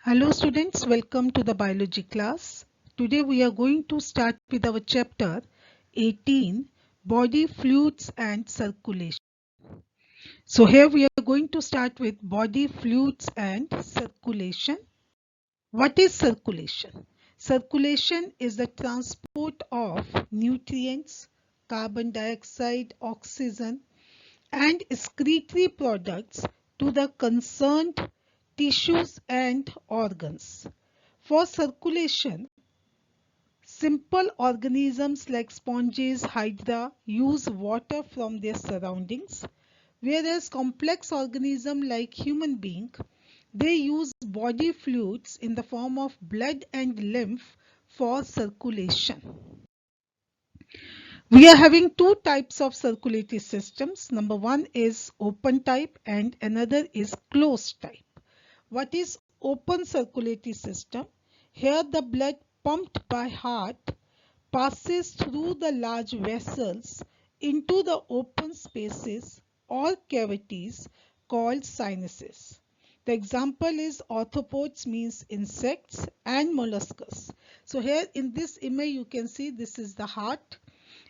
Hello students, welcome to the biology class. Today we are going to start with our chapter 18, Body Fluids and Circulation. So here we are going to start with body fluids and circulation. What is circulation? Circulation is the transport of nutrients, carbon dioxide, oxygen and excretory products to the concerned tissues and organs. For circulation, simple organisms like sponges, hydra use water from their surroundings, whereas complex organisms like human being, they use body fluids in the form of blood and lymph for circulation. We are having two types of circulatory systems. Number one is open type and another is closed type. What is open circulatory system? Here the blood pumped by heart passes through the large vessels into the open spaces or cavities called sinuses. The example is arthropods, means insects, and molluscs. So here in this image you can see this is the heart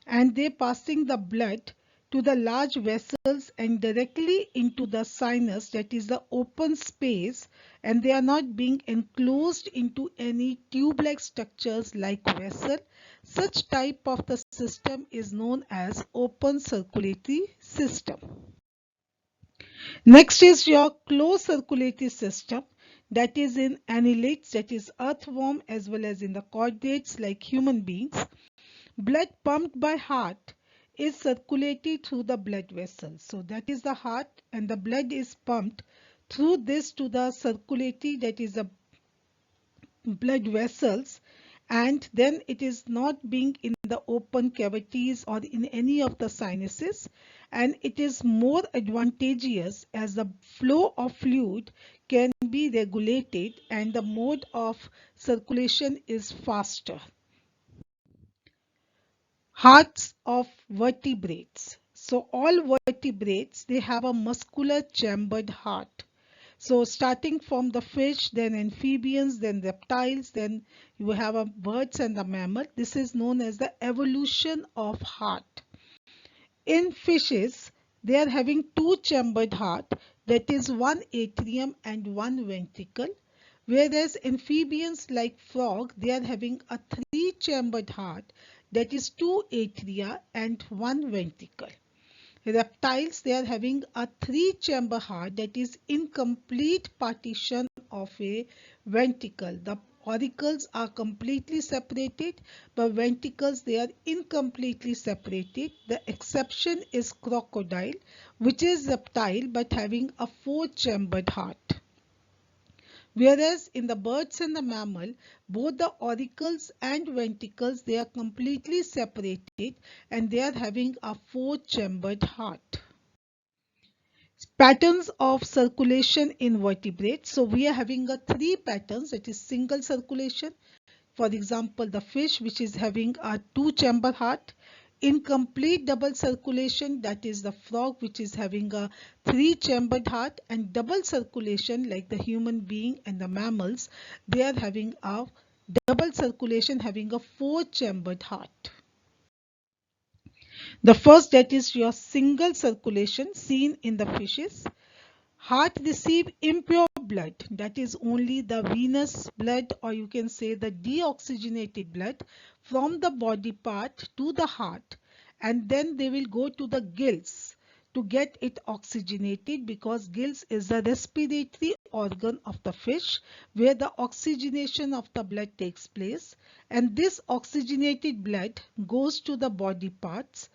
and they passing the blood to the large vessels and directly into the sinus, that is the open space, and they are not being enclosed into any tube-like structures like vessel. Such type of the system is known as open circulatory system. Next is your closed circulatory system, that is in annelids, that is earthworm, as well as in the chordates like human beings. Blood pumped by heart is circulated through the blood vessels. So that is the heart and the blood is pumped through this to the circulatory, that is the blood vessels, and then it is not being in the open cavities or in any of the sinuses, and it is more advantageous as the flow of fluid can be regulated and the mode of circulation is faster. Hearts of vertebrates. So all vertebrates, they have a muscular chambered heart. So starting from the fish, then amphibians, then reptiles, then you have a birds and the mammal. This is known as the evolution of heart. In fishes, they are having two chambered heart, that is one atrium and one ventricle. Whereas amphibians like frog, they are having a three-chambered heart, that is two atria and one ventricle. Reptiles, they are having a three-chamber heart, that is incomplete partition of a ventricle. The auricles are completely separated, but ventricles, they are incompletely separated. The exception is crocodile, which is reptile but having a four-chambered heart. Whereas in the birds and the mammal, both the auricles and ventricles, they are completely separated and they are having a four-chambered heart. Patterns of circulation in vertebrates. So we are having a three patterns, that is single circulation. For example, the fish, which is having a two-chamber heart. Incomplete double circulation, that is the frog, which is having a three-chambered heart. And double circulation, like the human being and the mammals, they are having a double circulation having a four-chambered heart. The first, that is your single circulation seen in the fishes. Heart receive impure blood, that is only the venous blood, or you can say the deoxygenated blood, from the body part to the heart, and then they will go to the gills to get it oxygenated, because gills is the respiratory organ of the fish where the oxygenation of the blood takes place, and this oxygenated blood goes to the body parts.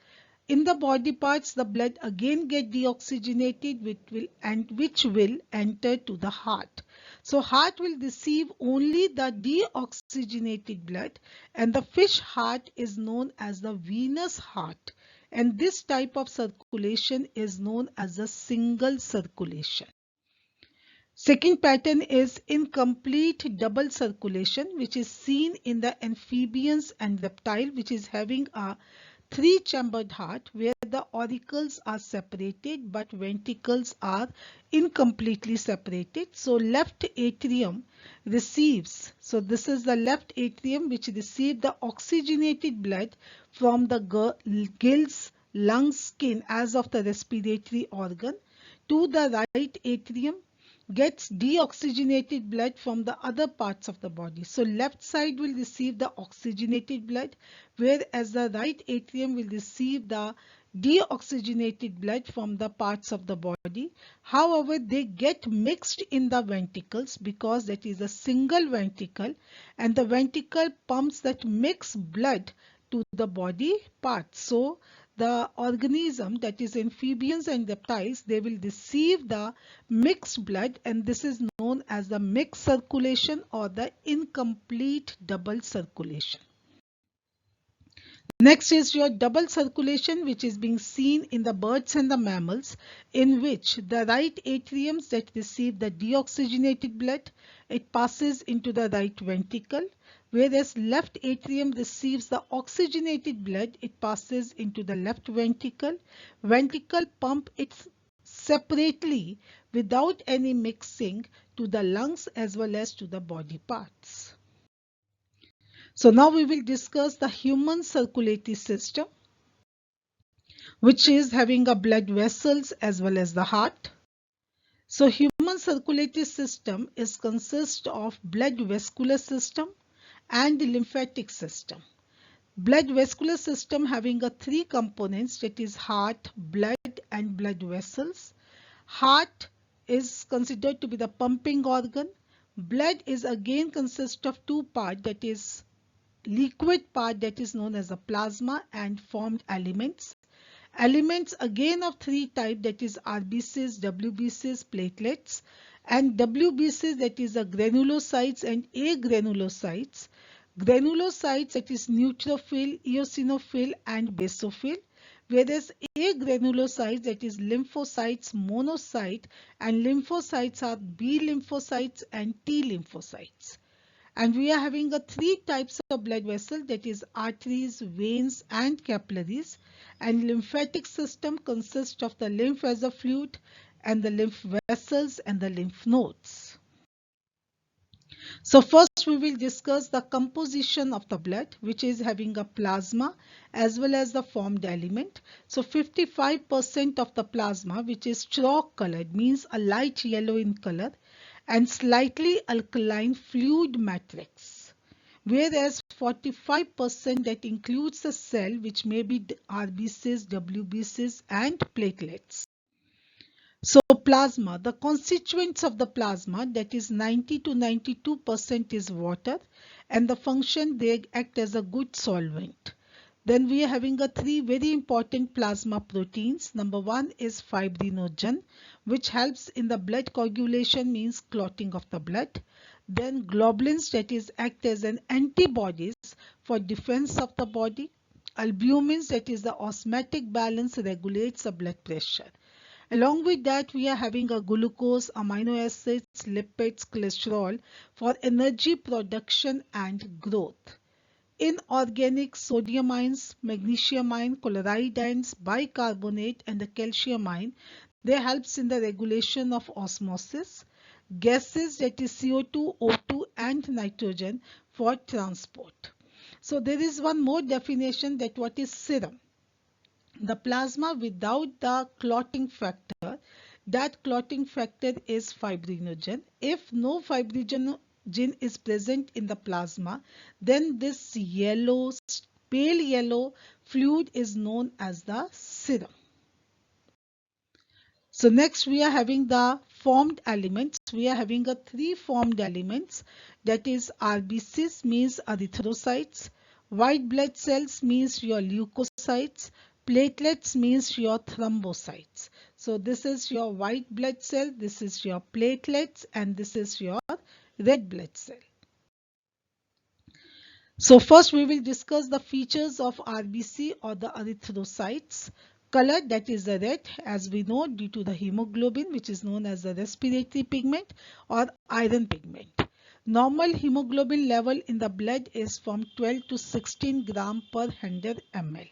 In the body parts, the blood again get deoxygenated, which will enter to the heart. So heart will receive only the deoxygenated blood, and the fish heart is known as the venous heart. And this type of circulation is known as a single circulation. Second pattern is incomplete double circulation, which is seen in the amphibians and reptile, which is having a three-chambered heart where the auricles are separated but ventricles are incompletely separated. So left atrium receives, so this is the left atrium which receives the oxygenated blood from the gills, lungs, skin as of the respiratory organ, to the right atrium gets deoxygenated blood from the other parts of the body. So left side will receive the oxygenated blood, whereas the right atrium will receive the deoxygenated blood from the parts of the body. However, they get mixed in the ventricles because that is a single ventricle, and the ventricle pumps that mixed blood to the body parts. So the organism, that is amphibians and reptiles, they will receive the mixed blood, and this is known as the mixed circulation or the incomplete double circulation. Next is your double circulation, which is being seen in the birds and the mammals, in which the right atriums that receive the deoxygenated blood, it passes into the right ventricle, whereas left atrium receives the oxygenated blood, it passes into the left ventricle. Ventricle pump it separately without any mixing to the lungs as well as to the body parts. So now we will discuss the human circulatory system, which is having a blood vessels as well as the heart. So human circulatory system is consist of blood vascular system and lymphatic system. Blood vascular system having a three components, that is heart, blood and blood vessels. Heart is considered to be the pumping organ. Blood is again consist of two parts, that is liquid part that is known as the plasma and formed elements. Elements again of three types, that is RBCs, WBCs, platelets, and WBCs, that is the granulocytes and agranulocytes. Granulocytes, that is neutrophil, eosinophil and basophil, whereas agranulocytes, that is lymphocytes, monocyte, and lymphocytes are B lymphocytes and T lymphocytes. And we are having a three types of blood vessels, that is arteries, veins and capillaries. And lymphatic system consists of the lymph as a fluid and the lymph vessels and the lymph nodes. So first we will discuss the composition of the blood, which is having a plasma as well as the formed element. So 55% of the plasma, which is chalk colored, means a light yellow in color, and slightly alkaline fluid matrix, whereas 45% that includes the cell, which may be RBCs, WBCs and platelets. So plasma, the constituents of the plasma, that is 90 to 92% is water, and the function, they act as a good solvent. Then we are having a three very important plasma proteins. Number one is fibrinogen, which helps in the blood coagulation, means clotting of the blood. Then globulins, that is act as an antibodies for defense of the body. Albumins, that is the osmotic balance, regulates the blood pressure. Along with that, we are having a glucose, amino acids, lipids, cholesterol for energy production and growth. Inorganic sodium ions, magnesium ion, chloride ions, bicarbonate and the calcium ion, they helps in the regulation of osmosis. Gases, that is CO2, O2 and nitrogen for transport. So there is one more definition, that what is serum. The plasma without the clotting factor, that clotting factor is fibrinogen. If no fibrinogen is present in the plasma, then this yellow, pale yellow fluid is known as the serum. So next we are having the formed elements. We are having a three formed elements, that is RBCs means erythrocytes, white blood cells means your leukocytes, platelets means your thrombocytes. So this is your white blood cell, this is your platelets, and this is your red blood cell. So first we will discuss the features of RBC or the erythrocytes. Color, that is the red, as we know, due to the hemoglobin, which is known as the respiratory pigment or iron pigment. Normal hemoglobin level in the blood is from 12 to 16 gram per 100 ml.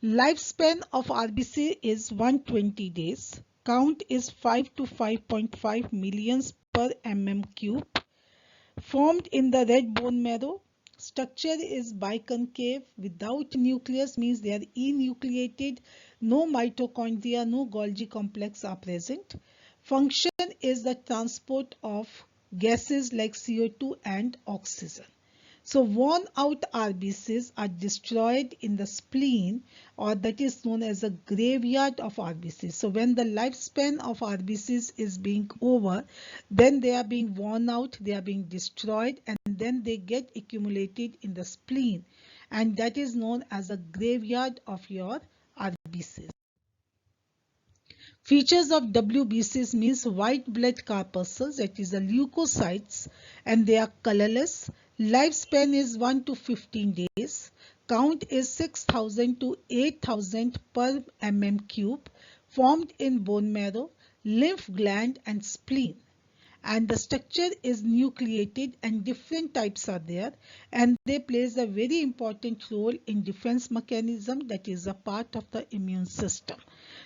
Lifespan of RBC is 120 days. Count is 5 to 5.5 millions per mm cube. Formed in the red bone marrow. Structure is biconcave without nucleus, means they are enucleated. No mitochondria, no Golgi complex are present. Function is the transport of gases like CO2 and oxygen. So worn out RBCs are destroyed in the spleen, or that is known as a graveyard of RBCs. So when the lifespan of RBCs is being over, then they are being worn out, they are being destroyed, and then they get accumulated in the spleen, and that is known as a graveyard of your RBCs. Features of WBCs means white blood corpuscles, that is the leukocytes, and they are colorless. Lifespan is 1 to 15 days. Count is 6,000 to 8,000 per mm cube. Formed in bone marrow, lymph gland and spleen. And the structure is nucleated and different types are there, and they plays a very important role in defense mechanism, that is a part of the immune system.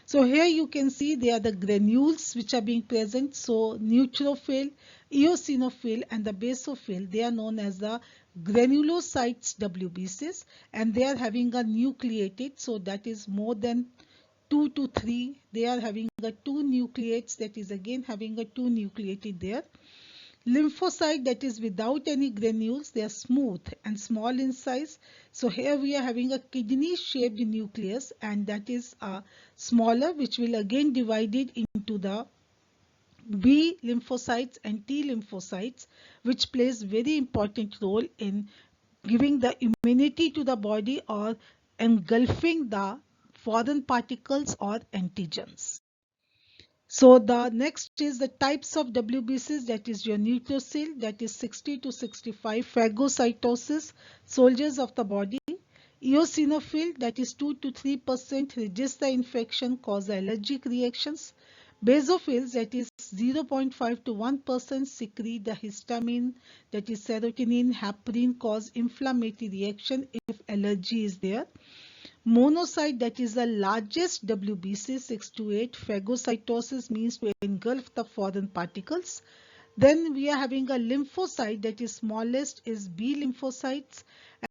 So here you can see they are the granules which are being present. So neutrophil, eosinophil and the basophil, they are known as the granulocytes WBCs, and they are having a nucleated, so that is more than 2 to 3. They are having a 2 nucleates, that is again having a 2 nucleated there. Lymphocyte, that is without any granules, they are smooth and small in size. So here we are having a kidney shaped nucleus, and that is smaller, which will again divide it into the B lymphocytes and T lymphocytes, which plays very important role in giving the immunity to the body or engulfing the foreign particles or antigens. So the next is the types of WBCs, that is your neutrophil, that is 60 to 65, phagocytosis, soldiers of the body. Eosinophil, that is 2 to 3%, register infection, cause allergic reactions. Basophils, that is 0.5 to 1%, secrete the histamine, that is serotonin, heparin, cause inflammatory reaction if allergy is there. Monocyte, that is the largest WBC, 6 to 8. Phagocytosis means to engulf the foreign particles. Then we are having a lymphocyte, that is smallest is B lymphocytes,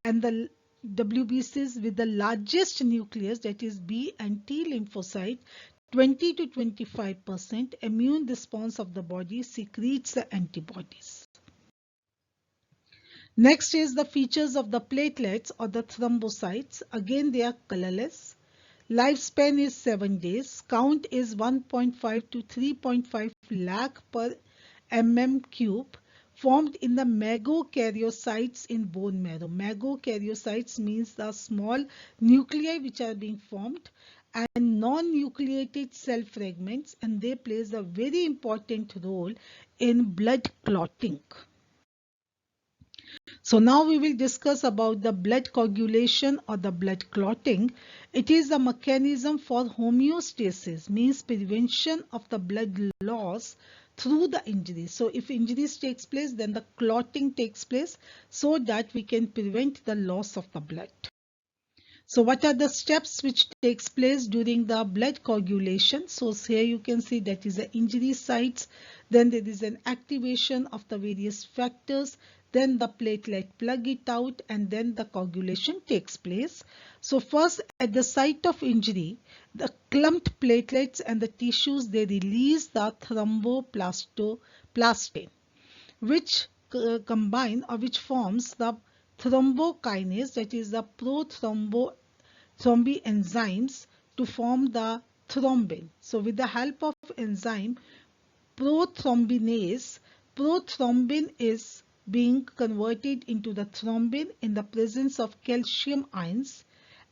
and the WBCs with the largest nucleus, that is B and T lymphocyte, 20 to 25%. Immune response of the body secretes the antibodies. Next is the features of the platelets or the thrombocytes. Again, they are colorless. Lifespan is 7 days. Count is 1.5 to 3.5 lakh per mm cube. Formed in the megakaryocytes in bone marrow. Megakaryocytes means the small nuclei which are being formed, and non-nucleated cell fragments, and they plays a very important role in blood clotting. So now we will discuss about the blood coagulation or the blood clotting. It is a mechanism for homeostasis, means prevention of the blood loss through the injury. So if injuries takes place, then the clotting takes place so that we can prevent the loss of the blood. So what are the steps which takes place during the blood coagulation? So here you can see that is the injury sites, then there is an activation of the various factors, then the platelet plug it out, and then the coagulation takes place. So first, at the site of injury, the clumped platelets and the tissues, they release the thromboplastin, which combine or which forms the thrombokinase, that is the thrombi enzymes to form the thrombin. So with the help of enzyme prothrombinase, prothrombin is being converted into the thrombin in the presence of calcium ions,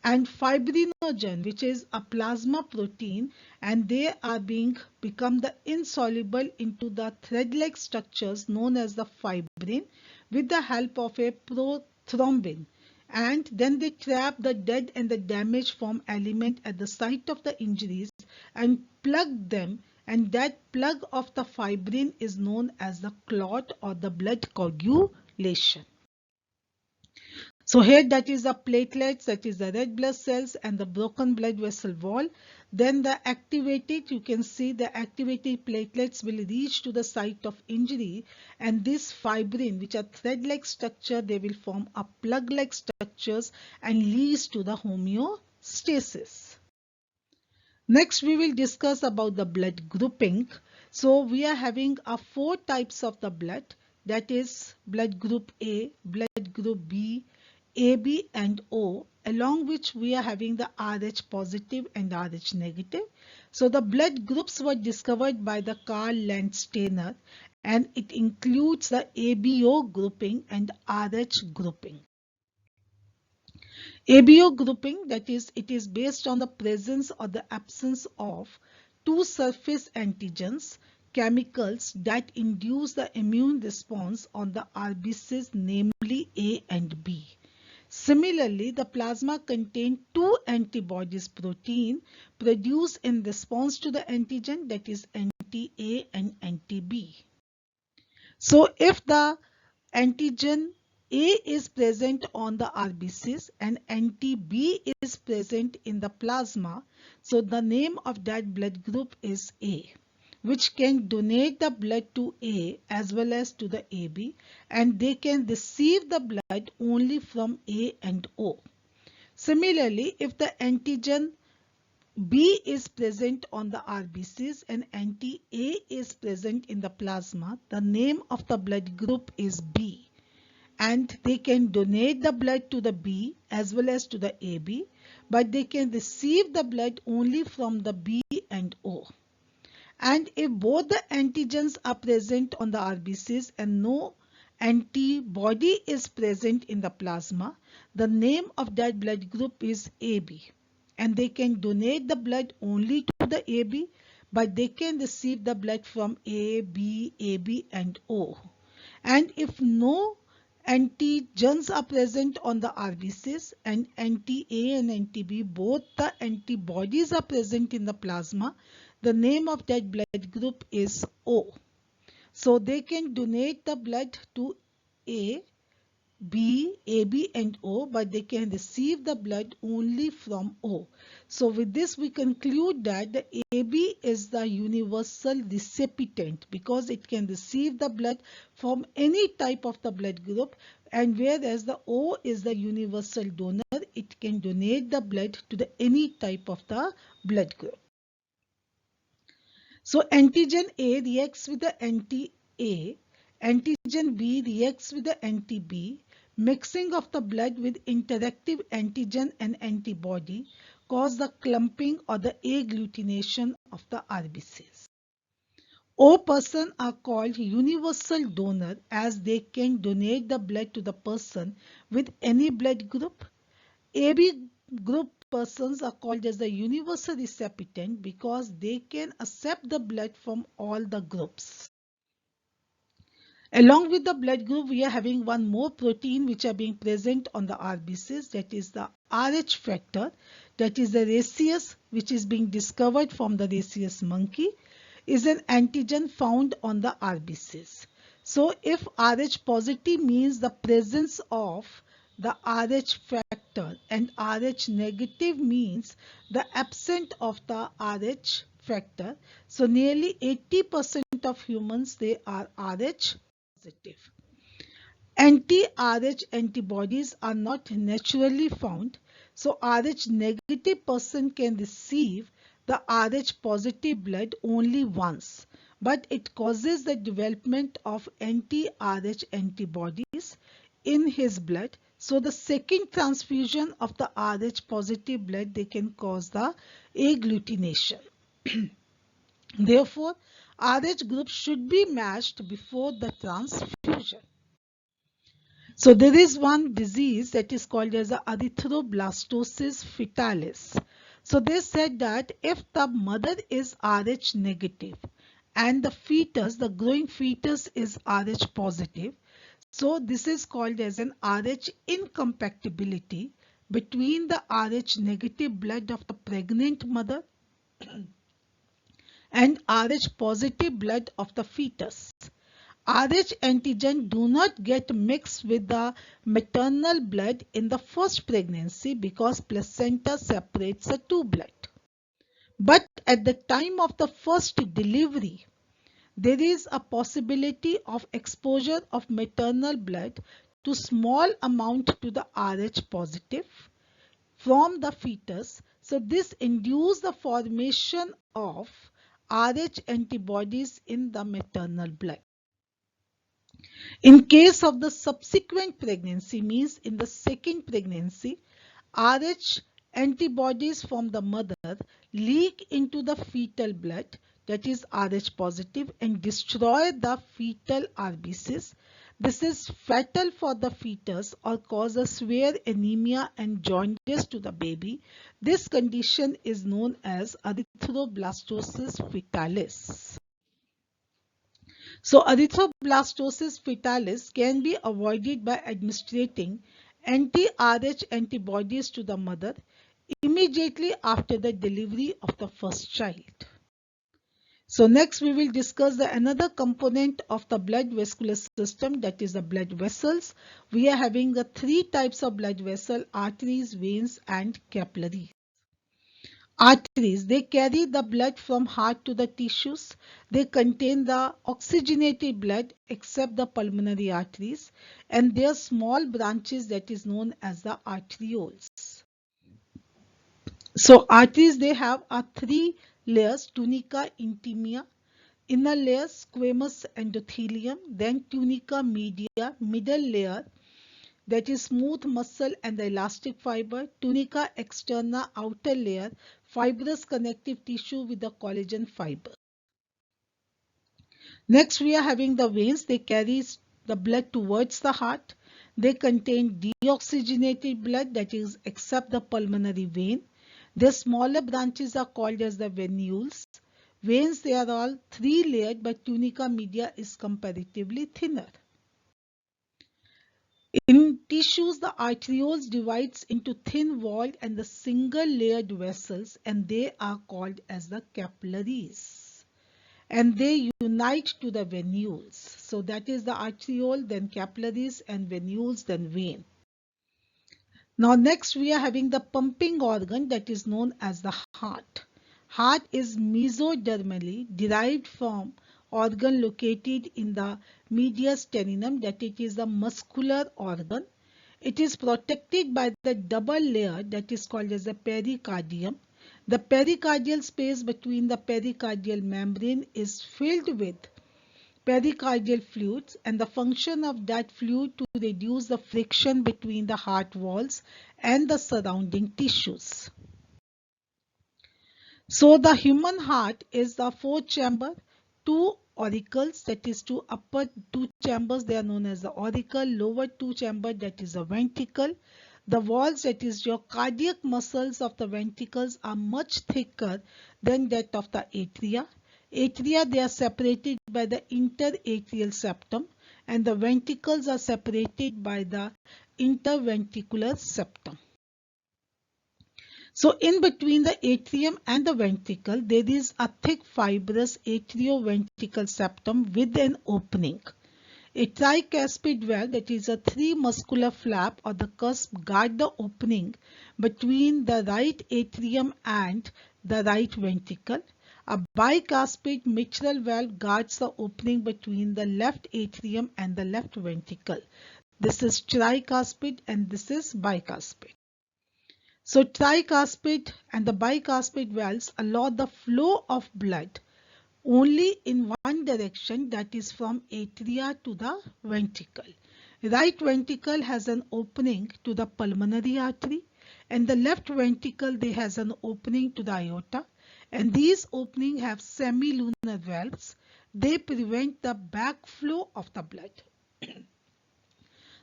and fibrinogen, which is a plasma protein, and they are become the insoluble into the thread-like structures known as the fibrin with the help of a prothrombin, and then they trap the dead and the damaged form element at the site of the injuries and plug them, and that plug of the fibrin is known as the clot or the blood coagulation. So here that is the platelets, that is the red blood cells and the broken blood vessel wall. Then the activated, you can see the activated platelets will reach to the site of injury, and this fibrin, which are thread-like structure, they will form a plug-like structures and leads to the homeostasis. Next, we will discuss about the blood grouping. So we are having four types of the blood, that is blood group A, blood group B, AB and O, along which we are having the Rh positive and Rh negative. So the blood groups were discovered by the Karl Landsteiner, and it includes the ABO grouping and Rh grouping. ABO grouping, that is, it is based on the presence or the absence of two surface antigens, chemicals that induce the immune response on the RBCs, namely A and B. Similarly, the plasma contains two antibodies protein produced in response to the antigen, that is anti-A and anti-B. So if the antigen A is present on the RBCs and anti-B is present in the plasma, so the name of that blood group is A, which can donate the blood to A as well as to the AB, and they can receive the blood only from A and O. Similarly, if the antigen B is present on the RBCs and anti-A is present in the plasma, the name of the blood group is B, and they can donate the blood to the B as well as to the AB, but they can receive the blood only from the B and O. And if both the antigens are present on the RBCs and no antibody is present in the plasma, the name of that blood group is AB, and they can donate the blood only to the AB, but they can receive the blood from A, B, AB and O. And if no antigens are present on the RBCs and anti-A and anti-B, both the antibodies are present in the plasma, the name of that blood group is O. So they can donate the blood to A, B, AB and O, but they can receive the blood only from O. So with this we conclude that the AB is the universal recipient because it can receive the blood from any type of the blood group, and whereas the O is the universal donor, it can donate the blood to any type of the blood group. So antigen A reacts with the anti-A, antigen B reacts with the anti-B. Mixing of the blood with interactive antigen and antibody cause the clumping or the agglutination of the RBCs. O person are called universal donor as they can donate the blood to the person with any blood group. AB group persons are called as the universal recipient because they can accept the blood from all the groups. Along with the blood group, we are having one more protein which are being present on the RBCs, that is the Rh factor, that is the rhesus, which is being discovered from the rhesus monkey, is an antigen found on the RBCs. So if Rh positive means the presence of the Rh factor and Rh negative means the absence of the Rh factor. So nearly 80% of humans, they are Rh positive. Anti-Rh antibodies are not naturally found, so Rh negative person can receive the Rh positive blood only once, but it causes the development of anti-Rh antibodies in his blood. So the second transfusion of the Rh positive blood, they can cause the agglutination. Therefore, Rh group should be matched before the transfusion. So there is one disease that is called as erythroblastosis fetalis. So they said that if the mother is Rh negative and the fetus, the growing fetus is Rh positive, so this is called as an Rh incompatibility between the Rh negative blood of the pregnant mother and Rh positive blood of the fetus. Rh antigen do not get mixed with the maternal blood in the first pregnancy because placenta separates the two blood. But at the time of the first delivery, there is a possibility of exposure of maternal blood to small amount to the Rh positive from the fetus. So this induces the formation of Rh antibodies in the maternal blood. In case of the subsequent pregnancy, means in the second pregnancy, Rh antibodies from the mother leak into the fetal blood, that is Rh positive, and destroy the fetal RBCs. This is fatal for the fetus or causes severe anemia and jaundice to the baby. This condition is known as erythroblastosis fetalis. So erythroblastosis fetalis can be avoided by administering anti-Rh antibodies to the mother immediately after the delivery of the first child. So next we will discuss the another component of the blood vascular system, that is the blood vessels. We are having the three types of blood vessel: arteries, veins and capillaries. Arteries, they carry the blood from heart to the tissues. They contain the oxygenated blood except the pulmonary arteries, and their small branches that is known as the arterioles. So arteries, they have three layers: tunica intima, inner layer squamous endothelium, then tunica media, middle layer, that is smooth muscle and the elastic fiber; tunica externa, outer layer, fibrous connective tissue with the collagen fiber. Next we are having the veins. They carry the blood towards the heart. They contain deoxygenated blood, that is except the pulmonary vein. Their smaller branches are called as the venules. Veins, they are all three layered, but tunica media is comparatively thinner. In tissues, the arterioles divides into thin-walled and the single-layered vessels, and they are called as the capillaries. And they unite to the venules. So that is the arteriole, then capillaries, and venules, then vein. Now next we are having the pumping organ, that is known as the heart. Heart is mesodermally derived from organ located in the mediastinum, that it is a muscular organ. It is protected by the double layer that is called as the pericardium. The pericardial space between the pericardial membrane is filled with pericardial fluids, and the function of that fluid to reduce the friction between the heart walls and the surrounding tissues. So the human heart is the four chamber, two auricles, that is two upper two chambers, they are known as the auricle, lower two chamber, that is a ventricle. The walls, that is your cardiac muscles of the ventricles, are much thicker than that of the atria. Atria, they are separated by the interatrial septum, and the ventricles are separated by the interventricular septum. So in between the atrium and the ventricle, there is a thick fibrous atrioventricular septum with an opening. A tricuspid valve, that is a three muscular flap or the cusp, guard the opening between the right atrium and the right ventricle. A bicuspid mitral valve guards the opening between the left atrium and the left ventricle. This is tricuspid and this is bicuspid. So tricuspid and the bicuspid valves allow the flow of blood only in one direction, that is from atria to the ventricle. Right ventricle has an opening to the pulmonary artery, and the left ventricle they has an opening to the aorta, and these openings have semilunar valves. They prevent the backflow of the blood.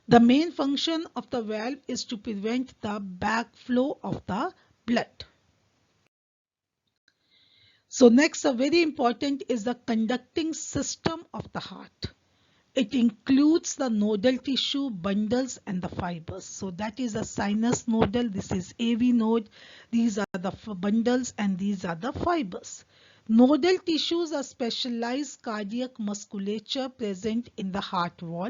The main function of the valve is to prevent the backflow of the blood. So next, a very important is the conducting system of the heart. It includes the nodal tissue, bundles and the fibers. So that is a sinus nodal, this is AV node, these are the bundles and these are the fibers. Nodal tissues are specialized cardiac musculature present in the heart wall,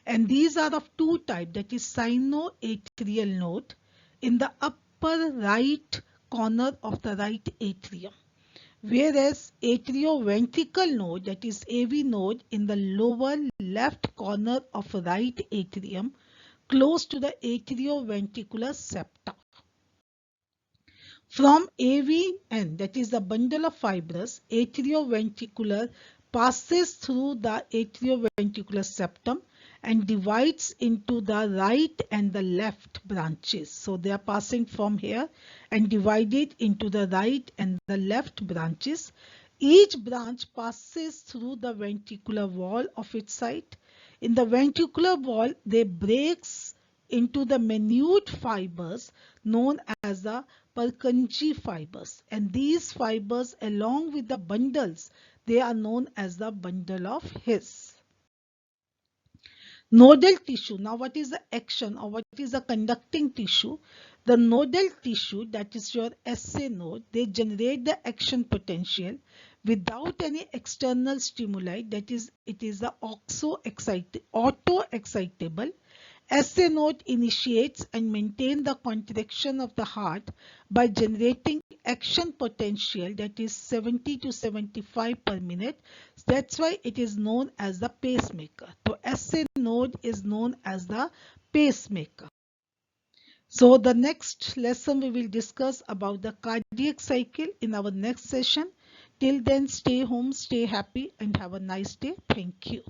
and these are of two types, that is sinoatrial node in the upper right corner of the right atrium, whereas atrioventrical node, that is AV node, in the lower left corner of right atrium close to the atrioventricular septa. From AVN, that is the bundle of fibers, atrioventricular passes through the atrioventricular septum and divides into the right and the left branches. So they are passing from here and divided into the right and the left branches. Each branch passes through the ventricular wall of its site. In the ventricular wall, they breaks into the minute fibers known as the Purkinje fibers, and these fibers along with the bundles, they are known as the bundle of His. Nodal tissue. Now what is the action or what is the conducting tissue? The nodal tissue, that is your SA node, they generate the action potential without any external stimuli, that is it is the auto-excitable. SA node initiates and maintains the contraction of the heart by generating action potential, that is 70 to 75 per minute. That's why it is known as the pacemaker. So SA node is known as the pacemaker. So the next lesson we will discuss about the cardiac cycle in our next session. Till then, stay home, stay happy, and have a nice day. Thank you.